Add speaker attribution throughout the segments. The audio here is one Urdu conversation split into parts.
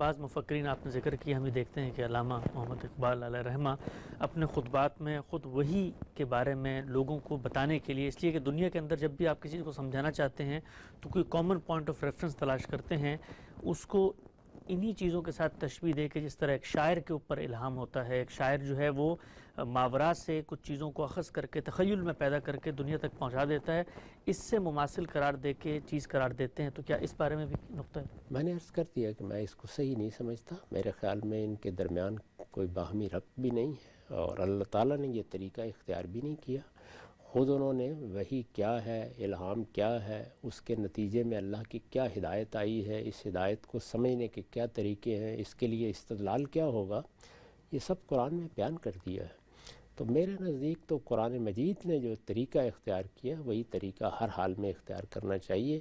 Speaker 1: بعض مفکرین آپ نے ذکر کیا، ہم یہ دیکھتے ہیں کہ علامہ محمد اقبال علیہ رحمہ اپنے خطبات میں خود وحی کے بارے میں لوگوں کو بتانے کے لیے، اس لیے کہ دنیا کے اندر جب بھی آپ کسی کو سمجھانا چاہتے ہیں تو کوئی کامن پوائنٹ آف ریفرنس تلاش کرتے ہیں، اس کو انہی چیزوں کے ساتھ تشبیہ دے کے، جس طرح ایک شاعر کے اوپر الہام ہوتا ہے، ایک شاعر جو ہے وہ ماورا سے کچھ چیزوں کو اخذ کر کے تخیل میں پیدا کر کے دنیا تک پہنچا دیتا ہے، اس سے مماثل قرار دے کے چیز قرار دیتے ہیں، تو کیا اس بارے میں بھی نقطہ ہے؟
Speaker 2: میں نے عرض کر دیا کہ میں اس کو صحیح نہیں سمجھتا. میرے خیال میں ان کے درمیان کوئی باہمی ربط بھی نہیں ہے، اور اللہ تعالیٰ نے یہ طریقہ اختیار بھی نہیں کیا. خود انہوں نے وحی کیا ہے، الہام کیا ہے، اس کے نتیجے میں اللہ کی کیا ہدایت آئی ہے، اس ہدایت کو سمجھنے کے کیا طریقے ہیں، اس کے لیے استدلال کیا ہوگا، یہ سب قرآن میں بیان کر دیا ہے. تو میرے نزدیک تو قرآن مجید نے جو طریقہ اختیار کیا وہی طریقہ ہر حال میں اختیار کرنا چاہیے.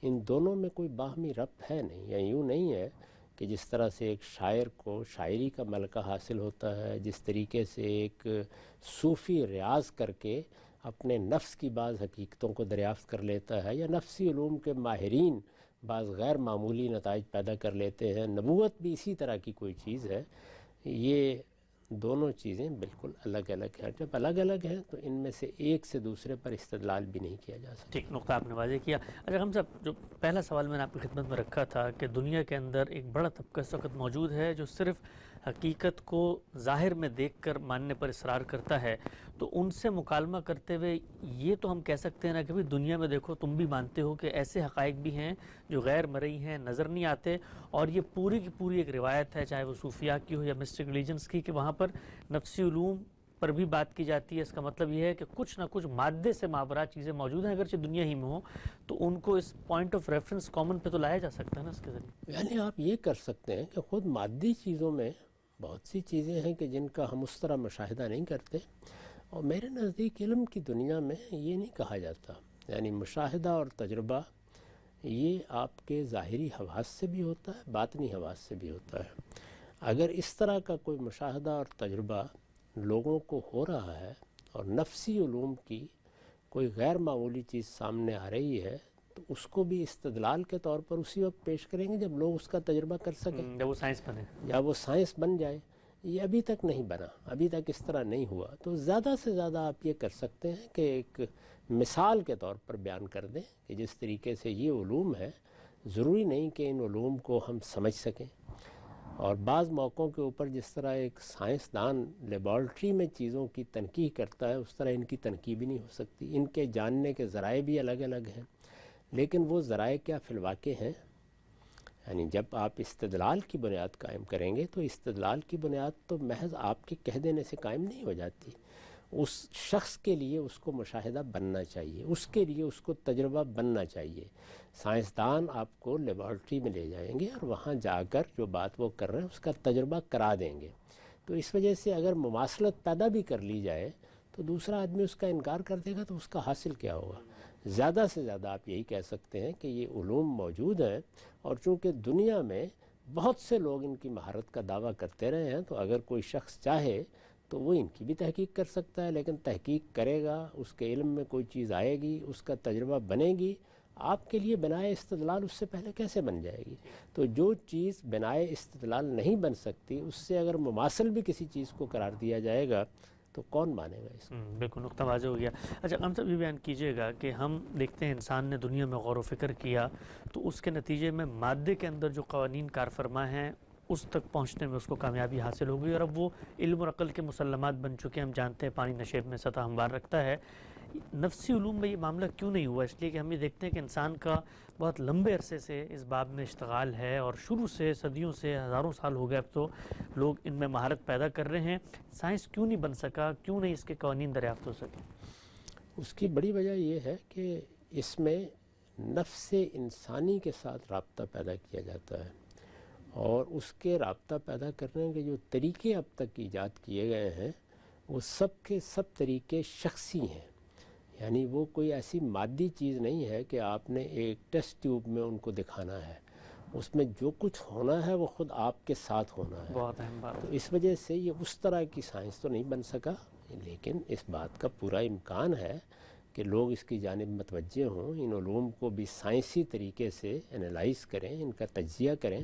Speaker 2: ان دونوں میں کوئی باہمی ربط ہے نہیں، یا یوں نہیں ہے کہ جس طرح سے ایک شاعر کو شاعری کا ملکہ حاصل ہوتا ہے، جس طریقے سے ایک صوفی ریاض کر کے اپنے نفس کی بعض حقیقتوں کو دریافت کر لیتا ہے، یا نفسی علوم کے ماہرین بعض غیر معمولی نتائج پیدا کر لیتے ہیں، نبوت بھی اسی طرح کی کوئی چیز ہے. یہ دونوں چیزیں بالکل الگ الگ ہیں. جب الگ الگ ہیں تو ان میں سے ایک سے دوسرے پر استدلال بھی نہیں کیا جا سکتا.
Speaker 1: ٹھیک نقطہ آپ نے واضح کیا. اچھا ہم صاحب، جو پہلا سوال میں نے آپ کی خدمت میں رکھا تھا کہ دنیا کے اندر ایک بڑا طبقہ اس وقت موجود ہے جو صرف حقیقت کو ظاہر میں دیکھ کر ماننے پر اصرار کرتا ہے، تو ان سے مکالمہ کرتے ہوئے یہ تو ہم کہہ سکتے ہیں نا کہ دنیا میں دیکھو تم بھی مانتے ہو کہ ایسے حقائق بھی ہیں جو غیر مرئی ہیں، نظر نہیں آتے، اور یہ پوری کی پوری ایک روایت ہے، چاہے وہ صوفیاء کی ہو یا مسٹک ریلیجنس کی، کہ وہاں پر نفسی علوم پر بھی بات کی جاتی ہے. اس کا مطلب یہ ہے کہ کچھ نہ کچھ مادے سے ماورا چیزیں موجود ہیں، اگرچہ دنیا ہی میں ہوں، تو ان کو اس پوائنٹ آف ریفرنس کامن پہ تو لایا جا سکتا ہے نا اس کے ذریعے.
Speaker 2: یعنی آپ یہ کر سکتے ہیں کہ خود مادی چیزوں میں بہت سی چیزیں ہیں کہ جن کا ہم اس طرح مشاہدہ نہیں کرتے، اور میرے نزدیک علم کی دنیا میں یہ نہیں کہا جاتا. یعنی مشاہدہ اور تجربہ یہ آپ کے ظاہری حواس سے بھی ہوتا ہے، باطنی حواس سے بھی ہوتا ہے. اگر اس طرح کا کوئی مشاہدہ اور تجربہ لوگوں کو ہو رہا ہے اور نفسی علوم کی کوئی غیر معمولی چیز سامنے آ رہی ہے، تو اس کو بھی استدلال کے طور پر اسی وقت پیش کریں گے جب لوگ اس کا تجربہ کر سکیں،
Speaker 1: جب وہ سائنس بنے،
Speaker 2: یا وہ سائنس بن جائے. یہ ابھی تک نہیں بنا، ابھی تک اس طرح نہیں ہوا. تو زیادہ سے زیادہ آپ یہ کر سکتے ہیں کہ ایک مثال کے طور پر بیان کر دیں کہ جس طریقے سے یہ علوم ہے، ضروری نہیں کہ ان علوم کو ہم سمجھ سکیں. اور بعض موقعوں کے اوپر جس طرح ایک سائنسدان لیبارٹری میں چیزوں کی تنقیح کرتا ہے، اس طرح ان کی تنقیح بھی نہیں ہو سکتی. ان کے جاننے کے ذرائع بھی الگ الگ ہیں، لیکن وہ ذرائع کیا فی الواقع ہیں؟ یعنی جب آپ استدلال کی بنیاد قائم کریں گے تو استدلال کی بنیاد تو محض آپ کے کہہ دینے سے قائم نہیں ہو جاتی. اس شخص کے لیے اس کو مشاہدہ بننا چاہیے، اس کے لیے اس کو تجربہ بننا چاہیے. سائنسدان آپ کو لیبارٹری میں لے جائیں گے اور وہاں جا کر جو بات وہ کر رہے ہیں اس کا تجربہ کرا دیں گے. تو اس وجہ سے اگر مماثلت پیدا بھی کر لی جائے تو دوسرا آدمی اس کا انکار کر دے گا، تو اس کا حاصل کیا ہوگا؟ زیادہ سے زیادہ آپ یہی کہہ سکتے ہیں کہ یہ علوم موجود ہیں، اور چونکہ دنیا میں بہت سے لوگ ان کی مہارت کا دعویٰ کرتے رہے ہیں، تو اگر کوئی شخص چاہے تو وہ ان کی بھی تحقیق کر سکتا ہے. لیکن تحقیق کرے گا، اس کے علم میں کوئی چیز آئے گی، اس کا تجربہ بنے گی، آپ کے لیے بنائے استدلال اس سے پہلے کیسے بن جائے گی؟ تو جو چیز بنائے استدلال نہیں بن سکتی، اس سے اگر مماثل بھی کسی چیز کو قرار دیا جائے گا تو کون مانے گا اس کو؟
Speaker 1: بالکل نقطہ واضح ہو گیا. اچھا ہم سب یہ بیان کیجئے گا کہ ہم دیکھتے ہیں انسان نے دنیا میں غور و فکر کیا تو اس کے نتیجے میں مادے کے اندر جو قوانین کار فرما ہیں اس تک پہنچنے میں اس کو کامیابی حاصل ہو گئی، اور اب وہ علم اور عقل کے مسلمات بن چکے ہیں. ہم جانتے ہیں پانی نشیب میں سطح ہموار رکھتا ہے. نفسی علوم میں یہ معاملہ کیوں نہیں ہوا؟ اس لیے کہ ہم یہ دیکھتے ہیں کہ انسان کا بہت لمبے عرصے سے اس باب میں اشتغال ہے، اور شروع سے صدیوں سے ہزاروں سال ہو گئے اب تو لوگ ان میں مہارت پیدا کر رہے ہیں. سائنس کیوں نہیں بن سکا؟ کیوں نہیں اس کے قوانین دریافت ہو سکے؟
Speaker 2: اس کی بڑی وجہ یہ ہے کہ اس میں نفس انسانی کے ساتھ رابطہ پیدا کیا جاتا ہے، اور اس کے رابطہ پیدا کرنے کے جو طریقے اب تک ایجاد کیے گئے ہیں وہ سب کے سب طریقے شخصی ہیں. یعنی وہ کوئی ایسی مادی چیز نہیں ہے کہ آپ نے ایک ٹیسٹ ٹیوب میں ان کو دکھانا ہے. اس میں جو کچھ ہونا ہے وہ خود آپ کے ساتھ ہونا ہے.
Speaker 1: بہت اہم بات.
Speaker 2: تو اس وجہ سے یہ اس طرح کی سائنس تو نہیں بن سکا، لیکن اس بات کا پورا امکان ہے کہ لوگ اس کی جانب متوجہ ہوں، ان علوم کو بھی سائنسی طریقے سے انالائز کریں، ان کا تجزیہ کریں،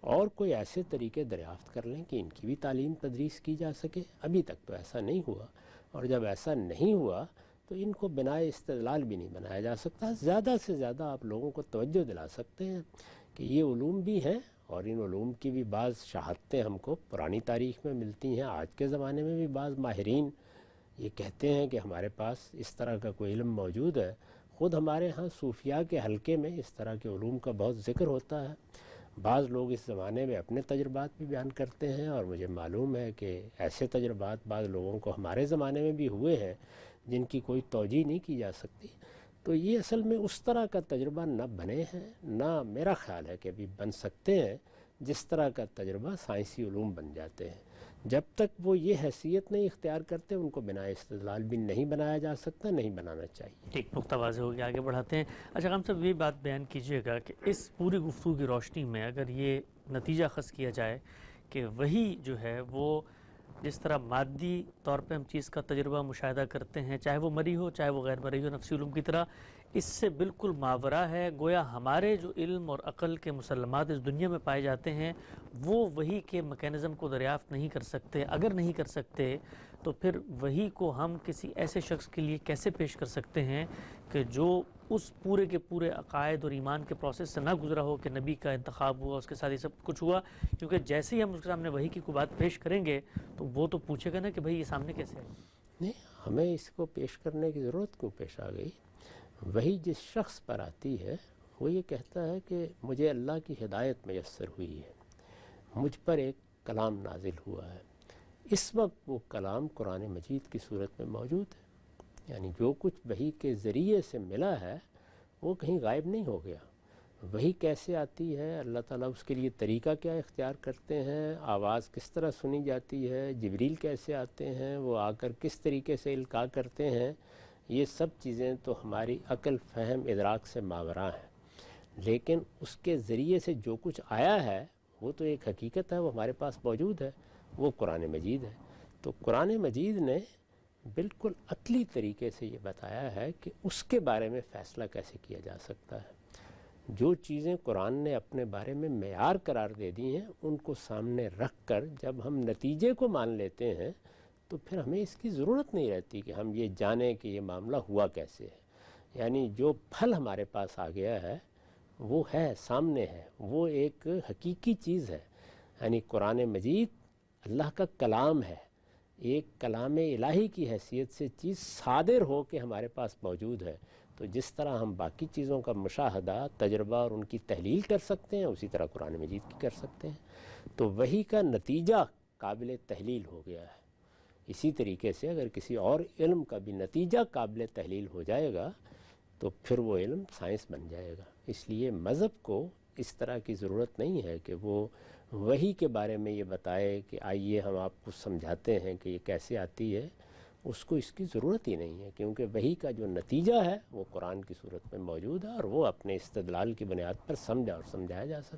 Speaker 2: اور کوئی ایسے طریقے دریافت کر لیں کہ ان کی بھی تعلیم تدریس کی جا سکے. ابھی تک تو ایسا نہیں ہوا، اور جب ایسا نہیں ہوا تو ان کو بنا استدلال بھی نہیں بنایا جا سکتا. زیادہ سے زیادہ آپ لوگوں کو توجہ دلا سکتے ہیں کہ یہ علوم بھی ہیں، اور ان علوم کی بھی بعض شہادتیں ہم کو پرانی تاریخ میں ملتی ہیں. آج کے زمانے میں بھی بعض ماہرین یہ کہتے ہیں کہ ہمارے پاس اس طرح کا کوئی علم موجود ہے. خود ہمارے ہاں صوفیاء کے حلقے میں اس طرح کے علوم کا بہت ذکر ہوتا ہے. بعض لوگ اس زمانے میں اپنے تجربات بھی بیان کرتے ہیں، اور مجھے معلوم ہے کہ ایسے تجربات بعض لوگوں کو ہمارے زمانے میں بھی ہوئے ہیں جن کی کوئی توجیہ نہیں کی جا سکتی. تو یہ اصل میں اس طرح کا تجربہ نہ بنے ہیں، نہ میرا خیال ہے کہ ابھی بن سکتے ہیں جس طرح کا تجربہ سائنسی علوم بن جاتے ہیں. جب تک وہ یہ حیثیت نہیں اختیار کرتے ان کو بنا استدلال بھی نہیں بنایا جا سکتا، نہیں بنانا چاہیے.
Speaker 1: ٹھیک، نقطہ واضح ہو گیا، آگے بڑھاتے ہیں. اچھا خان صاحب، یہ بات بیان کیجئے گا کہ اس پوری گفتگو کی روشنی میں اگر یہ نتیجہ خاص کیا جائے کہ وہی جو ہے وہ جس طرح مادی طور پہ ہم چیز کا تجربہ مشاہدہ کرتے ہیں، چاہے وہ مری ہو چاہے وہ غیر مری ہو، نفسی علوم کی طرح اس سے بالکل ماورا ہے. گویا ہمارے جو علم اور عقل کے مسلمات اس دنیا میں پائے جاتے ہیں وہ وہی کے میکینزم کو دریافت نہیں کر سکتے. اگر نہیں کر سکتے تو پھر وہی کو ہم کسی ایسے شخص کے لیے کیسے پیش کر سکتے ہیں کہ جو اس پورے کے پورے عقائد اور ایمان کے پروسیس سے نہ گزرا ہو کہ نبی کا انتخاب ہوا، اس کے ساتھ یہ سب کچھ ہوا. کیونکہ جیسے ہی ہم اس کے سامنے وحی کی کوئی بات پیش کریں گے تو وہ تو پوچھے گا نا کہ بھئی یہ سامنے کیسے ہے.
Speaker 2: نہیں، ہمیں اس کو پیش کرنے کی ضرورت کیوں پیش آ گئی؟ وہی جس شخص پر آتی ہے وہ یہ کہتا ہے کہ مجھے اللہ کی ہدایت میسر ہوئی ہے، مجھ پر ایک کلام نازل ہوا ہے. اس وقت وہ کلام قرآن مجید کی صورت میں موجود ہے. یعنی جو کچھ وحی کے ذریعے سے ملا ہے وہ کہیں غائب نہیں ہو گیا. وحی کیسے آتی ہے، اللہ تعالیٰ اس کے لیے طریقہ کیا اختیار کرتے ہیں، آواز کس طرح سنی جاتی ہے، جبریل کیسے آتے ہیں، وہ آ کر کس طریقے سے القاء کرتے ہیں، یہ سب چیزیں تو ہماری عقل، فہم، ادراک سے ماوراء ہیں. لیکن اس کے ذریعے سے جو کچھ آیا ہے وہ تو ایک حقیقت ہے، وہ ہمارے پاس موجود ہے، وہ قرآن مجید ہے. تو قرآن مجید نے بالکل عقلی طریقے سے یہ بتایا ہے کہ اس کے بارے میں فیصلہ کیسے کیا جا سکتا ہے. جو چیزیں قرآن نے اپنے بارے میں معیار قرار دے دی ہیں ان کو سامنے رکھ کر جب ہم نتیجے کو مان لیتے ہیں تو پھر ہمیں اس کی ضرورت نہیں رہتی کہ ہم یہ جانیں کہ یہ معاملہ ہوا کیسے ہے. یعنی جو پھل ہمارے پاس آ گیا ہے وہ ہے، سامنے ہے، وہ ایک حقیقی چیز ہے. یعنی قرآن مجید اللہ کا کلام ہے، ایک کلام الہی کی حیثیت سے چیز صادر ہو کے ہمارے پاس موجود ہے. تو جس طرح ہم باقی چیزوں کا مشاہدہ، تجربہ اور ان کی تحلیل کر سکتے ہیں اسی طرح قرآن مجید کی کر سکتے ہیں. تو وحی کا نتیجہ قابل تحلیل ہو گیا ہے. اسی طریقے سے اگر کسی اور علم کا بھی نتیجہ قابل تحلیل ہو جائے گا تو پھر وہ علم سائنس بن جائے گا. اس لیے مذہب کو اس طرح کی ضرورت نہیں ہے کہ وہ وحی کے بارے میں یہ بتائے کہ آئیے ہم آپ کو سمجھاتے ہیں کہ یہ کیسے آتی ہے. اس کو اس کی ضرورت ہی نہیں ہے، کیونکہ وحی کا جو نتیجہ ہے وہ قرآن کی صورت میں موجود ہے اور وہ اپنے استدلال کی بنیاد پر سمجھا اور سمجھایا جا سکتا ہے.